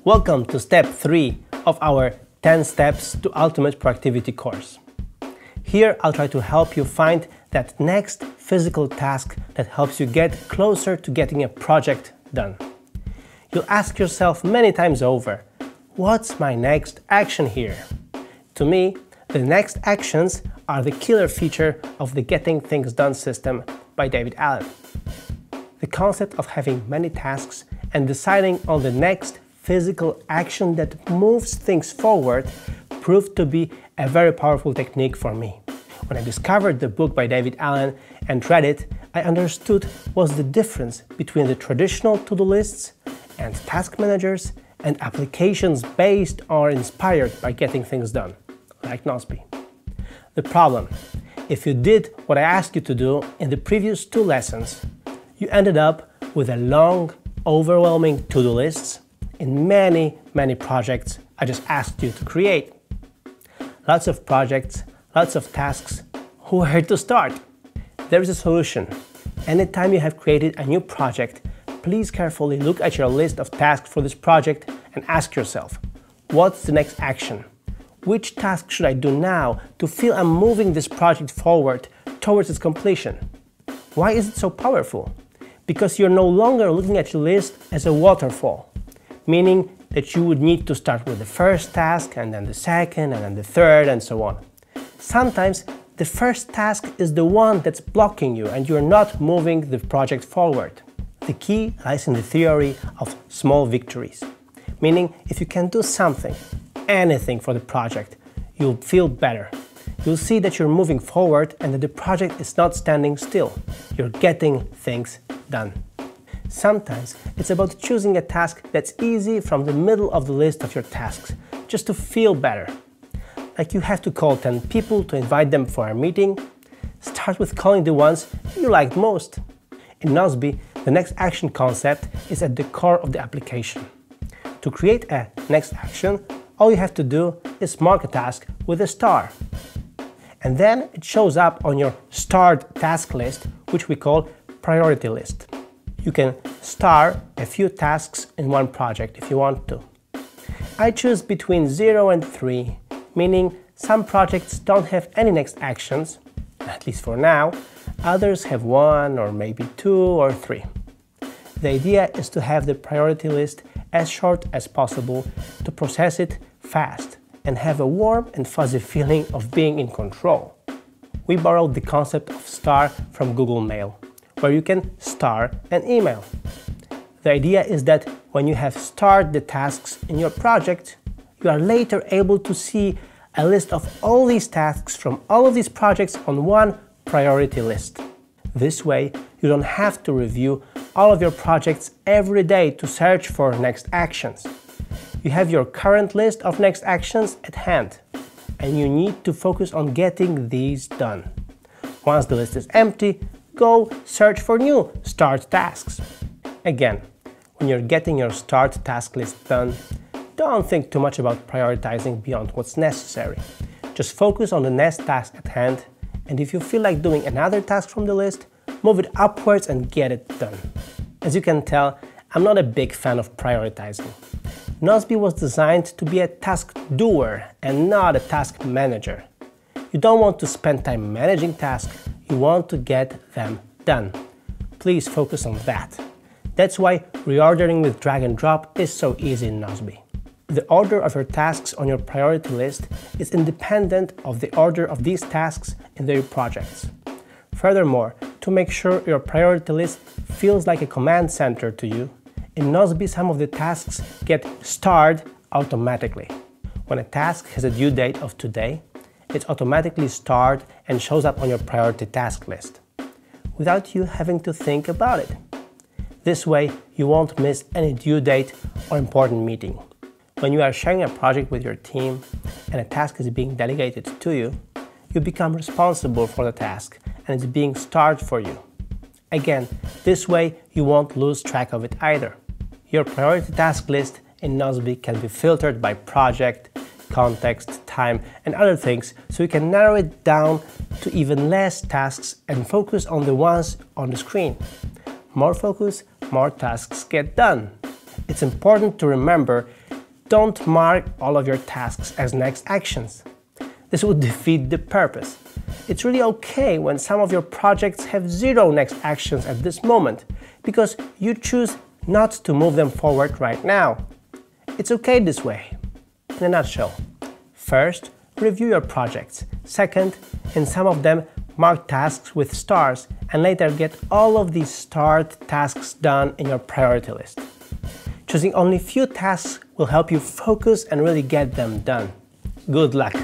Welcome to step 3 of our 10 Steps to Ultimate Productivity course. Here I'll try to help you find that next physical task that helps you get closer to getting a project done. You'll ask yourself many times over, what's my next action here? To me, the next actions are the killer feature of the Getting Things Done system by David Allen. The concept of having many tasks and deciding on the next physical action that moves things forward proved to be a very powerful technique for me. When I discovered the book by David Allen and read it, I understood what's the difference between the traditional to-do lists and task managers and applications based or inspired by getting things done, like Nozbe. The problem: if you did what I asked you to do in the previous 2 lessons, you ended up with a long, overwhelming to-do lists in many projects I just asked you to create. Lots of projects, lots of tasks. Where to start? There is a solution. Anytime you have created a new project, please carefully look at your list of tasks for this project and ask yourself, what's the next action? Which task should I do now to feel I'm moving this project forward towards its completion? Why is it so powerful? Because you're no longer looking at your list as a waterfall, meaning that you would need to start with the first task and then the second and then the third and so on. Sometimes the first task is the one that's blocking you and you're not moving the project forward. The key lies in the theory of small victories, meaning if you can do something, anything for the project, you'll feel better. You'll see that you're moving forward and that the project is not standing still. You're getting things done. Sometimes it's about choosing a task that's easy from the middle of the list of your tasks, just to feel better. Like you have to call 10 people to invite them for a meeting. Start with calling the ones you liked most. In Nozbe, the next action concept is at the core of the application. To create a next action, all you have to do is mark a task with a star. And then it shows up on your starred task list, which we call priority list. You can star a few tasks in one project if you want to. I choose between 0 and 3, meaning some projects don't have any next actions, at least for now. Others have 1 or maybe 2 or 3. The idea is to have the priority list as short as possible to process it fast and have a warm and fuzzy feeling of being in control. We borrowed the concept of star from Google Mail, where you can star an email. The idea is that when you have starred the tasks in your project, you are later able to see a list of all these tasks from all of these projects on one priority list. This way, you don't have to review all of your projects every day to search for next actions. You have your current list of next actions at hand, and you need to focus on getting these done. Once the list is empty, go search for new start tasks. Again, when you're getting your start task list done, don't think too much about prioritizing beyond what's necessary. Just focus on the next task at hand, and if you feel like doing another task from the list, move it upwards and get it done. As you can tell, I'm not a big fan of prioritizing. Nozbe was designed to be a task doer and not a task manager. You don't want to spend time managing tasks, you want to get them done. Please focus on that. That's why reordering with drag and drop is so easy in Nozbe. The order of your tasks on your priority list is independent of the order of these tasks in their projects. Furthermore, to make sure your priority list feels like a command center to you, in Nozbe some of the tasks get starred automatically. When a task has a due date of today, it's automatically starred and shows up on your priority task list, without you having to think about it. This way, you won't miss any due date or important meeting. When you are sharing a project with your team and a task is being delegated to you, you become responsible for the task and it's being starred for you. Again, this way you won't lose track of it either. Your priority task list in Nozbe can be filtered by project, context, time, and other things, so you can narrow it down to even less tasks and focus on the ones on the screen. More focus, more tasks get done. It's important to remember don't mark all of your tasks as next actions. This would defeat the purpose. It's really okay when some of your projects have 0 next actions at this moment, because you choose not to move them forward right now. It's okay this way. In a nutshell, first, review your projects. Second, in some of them, mark tasks with stars, and later get all of these starred tasks done in your priority list. Choosing only few tasks will help you focus and really get them done. Good luck!